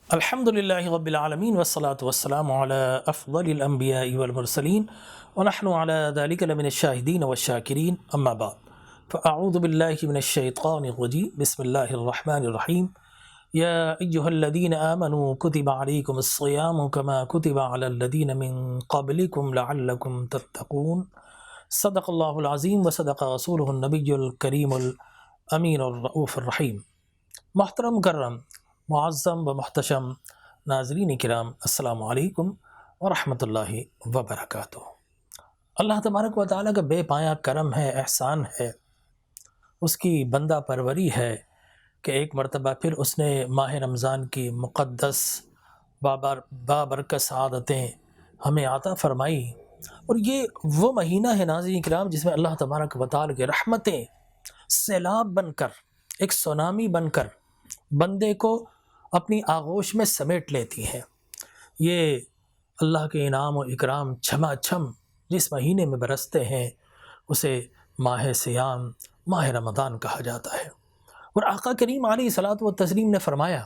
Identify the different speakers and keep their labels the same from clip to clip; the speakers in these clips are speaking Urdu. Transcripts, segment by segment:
Speaker 1: الحمد لله رب العالمين والصلاة والسلام على أفضل الأنبياء والمرسلين ونحن على ذلك لمن الشاهدين والشاكرين أما بعد فأعوذ بالله من الشيطان الرجيم بسم الله الرحمن الرحيم يا أيها الذين آمنوا كتب عليكم الصيام كما كتب على الذين من قبلكم لعلكم تتقون صدق الله العظيم وصدق رسوله النبي الكريم الأمين الرؤوف الرحيم۔ محترم مکرم معظم و محتشم ناظرین کرام، السلام علیکم ورحمۃ اللہ وبرکاتہ۔ اللہ تبارک و تعالیٰ کا بے پایا کرم ہے، احسان ہے، اس کی بندہ پروری ہے کہ ایک مرتبہ پھر اس نے ماہ رمضان کی مقدس بابرکت سعادتیں ہمیں عطا فرمائی، اور یہ وہ مہینہ ہے ناظرین کرام جس میں اللہ تبارک و تعالیٰ کی رحمتیں سیلاب بن کر، ایک سونامی بن کر بندے کو اپنی آغوش میں سمیٹ لیتی ہیں۔ یہ اللہ کے انعام و اکرام چھما چھم جس مہینے میں برستے ہیں اسے ماہ سیام، ماہ رمضان کہا جاتا ہے۔ اور آقا کریم علیہ الصلاۃ والتسلیم نے فرمایا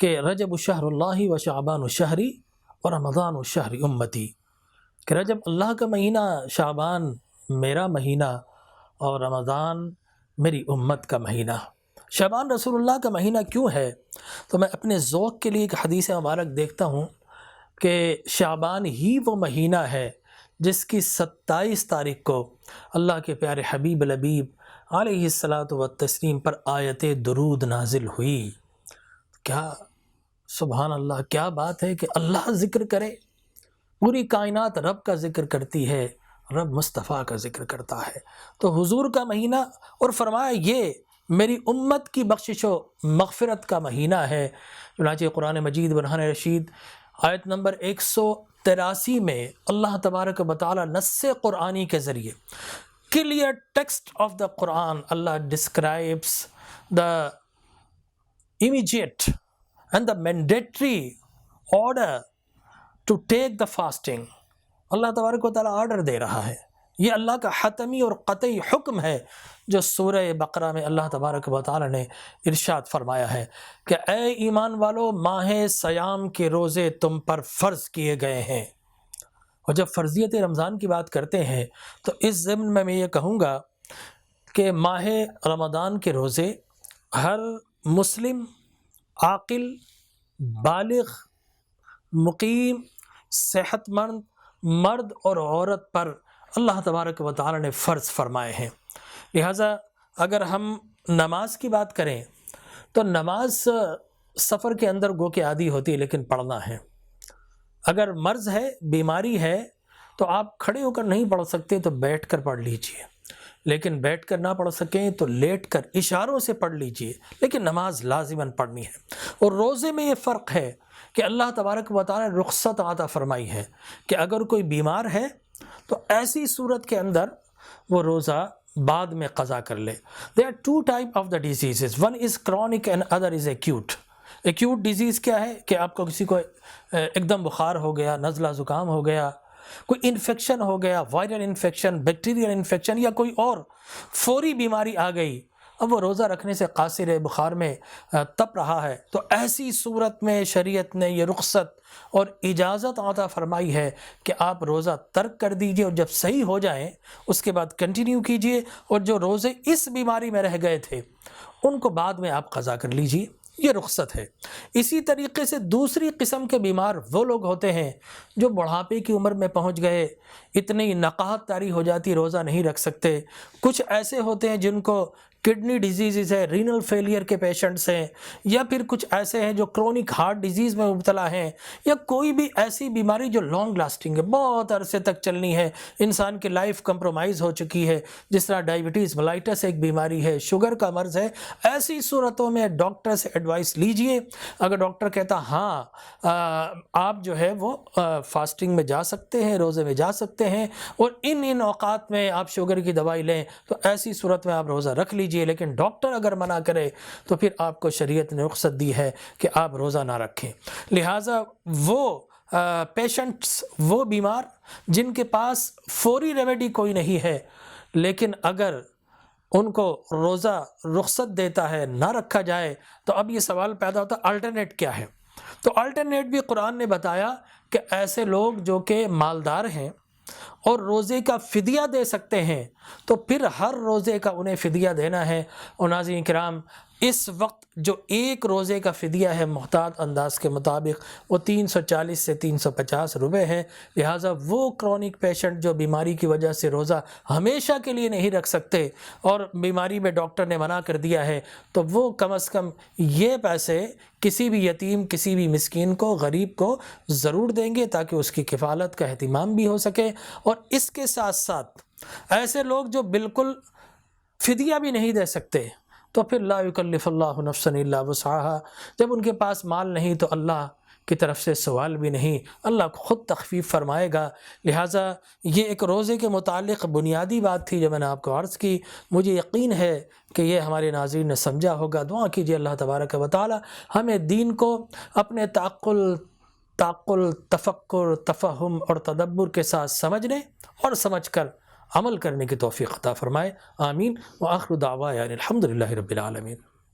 Speaker 1: کہ رجب شہر اللہ و شعبان شہری و رمضان شہر امتی، کہ رجب اللہ کا مہینہ، شعبان میرا مہینہ اور رمضان میری امت کا مہینہ۔ شعبان رسول اللہ کا مہینہ کیوں ہے؟ تو میں اپنے ذوق کے لیے ایک حدیث مبارک دیکھتا ہوں کہ شعبان ہی وہ مہینہ ہے جس کی 27 تاریخ کو اللہ کے پیارے حبیب لبیب علیہ الصلاۃ والتسلیم پر آیت درود نازل ہوئی۔ کیا سبحان اللہ، کیا بات ہے کہ اللہ ذکر کرے، پوری کائنات رب کا ذکر کرتی ہے، رب مصطفیٰ کا ذکر کرتا ہے۔ تو حضور کا مہینہ، اور فرمایا یہ میری امت کی بخشش و مغفرت کا مہینہ ہے۔ چنانچہ قرآن مجید برہان رشید آیت نمبر 183 میں اللہ تبارک و تعالی نص قرآنی کے ذریعے، clear text of the Quran, Allah describes the immediate and the mandatory order to take the fasting۔ اللہ تبارک و تعالی آرڈر دے رہا ہے، یہ اللہ کا حتمی اور قطعی حکم ہے جو سورہ بقرہ میں اللہ تبارک و تعالی نے ارشاد فرمایا ہے کہ اے ایمان والو، ماہ سیام کے روزے تم پر فرض کیے گئے ہیں۔ اور جب فرضیت رمضان کی بات کرتے ہیں تو اس ضمن میں یہ کہوں گا کہ ماہ رمضان کے روزے ہر مسلم، عاقل، بالغ، مقیم، صحت مند مرد اور عورت پر اللہ تبارک و تعالی نے فرض فرمائے ہیں۔ لہٰذا اگر ہم نماز کی بات کریں تو نماز سفر کے اندر گو کہ عادی ہوتی ہے، لیکن پڑھنا ہے۔ اگر مرض ہے، بیماری ہے، تو آپ کھڑے ہو کر نہیں پڑھ سکتے تو بیٹھ کر پڑھ لیجئے، لیکن بیٹھ کر نہ پڑھ سکیں تو لیٹ کر اشاروں سے پڑھ لیجئے، لیکن نماز لازماً پڑھنی ہے۔ اور روزے میں یہ فرق ہے کہ اللہ تبارک و تعالی نے رخصت عطا فرمائی ہے کہ اگر کوئی بیمار ہے تو ایسی صورت کے اندر وہ روزہ بعد میں قضا کر لے۔ There are two types of the diseases. One is chronic and other is acute. Acute disease کیا ہے کہ آپ کو کسی کو ایک دم بخار ہو گیا، نزلہ زکام ہو گیا، کوئی انفیکشن ہو گیا، وائرل انفیکشن، بیکٹیریل انفیکشن، یا کوئی اور فوری بیماری آ گئی، اب وہ روزہ رکھنے سے قاصر ہے، بخار میں تپ رہا ہے، تو ایسی صورت میں شریعت نے یہ رخصت اور اجازت عطا فرمائی ہے کہ آپ روزہ ترک کر دیجئے، اور جب صحیح ہو جائیں اس کے بعد کنٹینیو کیجئے، اور جو روزے اس بیماری میں رہ گئے تھے ان کو بعد میں آپ قضا کر لیجئے، یہ رخصت ہے۔ اسی طریقے سے دوسری قسم کے بیمار وہ لوگ ہوتے ہیں جو بڑھاپے کی عمر میں پہنچ گئے، اتنی نقاہت طاری ہو جاتی، روزہ نہیں رکھ سکتے۔ کچھ ایسے ہوتے ہیں جن کو کڈنی ڈیزیزز ہے، رینل فیلئر کے پیشنٹس ہیں، یا پھر کچھ ایسے ہیں جو کرونک ہارٹ ڈیزیز میں مبتلا ہیں، یا کوئی بھی ایسی بیماری جو لانگ لاسٹنگ ہے، بہت عرصے تک چلنی ہے، انسان کی لائف کمپرومائز ہو چکی ہے، جس طرح ڈائبٹیز ملائٹس ایک بیماری ہے، شوگر کا مرض ہے۔ ایسی صورتوں میں ڈاکٹر سے ایڈوائس لیجئے۔ اگر ڈاکٹر کہتا ہاں آپ جو ہے وہ فاسٹنگ میں جا سکتے ہیں، روزے میں جا سکتے ہیں، اور ان اوقات میں آپ شوگر کی دوائی لیں، تو ایسی صورت میں آپ روزہ رکھ لیجئے۔ لیکن ڈاکٹر اگر منع کرے تو پھر آپ کو شریعت نے رخصت دی ہے کہ آپ روزہ نہ رکھیں۔ لہٰذا وہ پیشنٹس، وہ بیمار جن کے پاس فوری ریمیڈی کوئی نہیں ہے، لیکن اگر ان کو روزہ رخصت دیتا ہے نہ رکھا جائے، تو اب یہ سوال پیدا ہوتا ہے الٹرنیٹ کیا ہے؟ تو الٹرنیٹ بھی قرآن نے بتایا کہ ایسے لوگ جو کہ مالدار ہیں اور روزے کا فدیہ دے سکتے ہیں تو پھر ہر روزے کا انہیں فدیہ دینا ہے۔ اور ناظرین کرام، اس وقت جو ایک روزے کا فدیہ ہے محتاط انداز کے مطابق وہ 340 سے 350 روپے ہے، لہٰذا وہ کرونک پیشنٹ جو بیماری کی وجہ سے روزہ ہمیشہ کے لیے نہیں رکھ سکتے اور بیماری میں ڈاکٹر نے منع کر دیا ہے، تو وہ کم از کم یہ پیسے کسی بھی یتیم، کسی بھی مسکین کو، غریب کو ضرور دیں گے تاکہ اس کی کفالت کا اہتمام بھی ہو سکے۔ اور اس کے ساتھ ساتھ ایسے لوگ جو بالکل فدیہ بھی نہیں دے سکتے تو پھر لا یکلف اللہ نفسا الا وسعها، جب ان کے پاس مال نہیں تو اللہ کی طرف سے سوال بھی نہیں، اللہ خود تخفیف فرمائے گا۔ لہٰذا یہ ایک روزے کے متعلق بنیادی بات تھی جو میں نے آپ کو عرض کی، مجھے یقین ہے کہ یہ ہمارے ناظرین نے سمجھا ہوگا۔ دعا کیجیے اللہ تبارک و تعالی ہمیں دین کو اپنے تعقل، تفکر، تفہم اور تدبر کے ساتھ سمجھنے اور سمجھ کر عمل کرنے کی توفیق عطا فرمائے، آمین۔ وآخر دعوانا الحمدللہ رب العالمین۔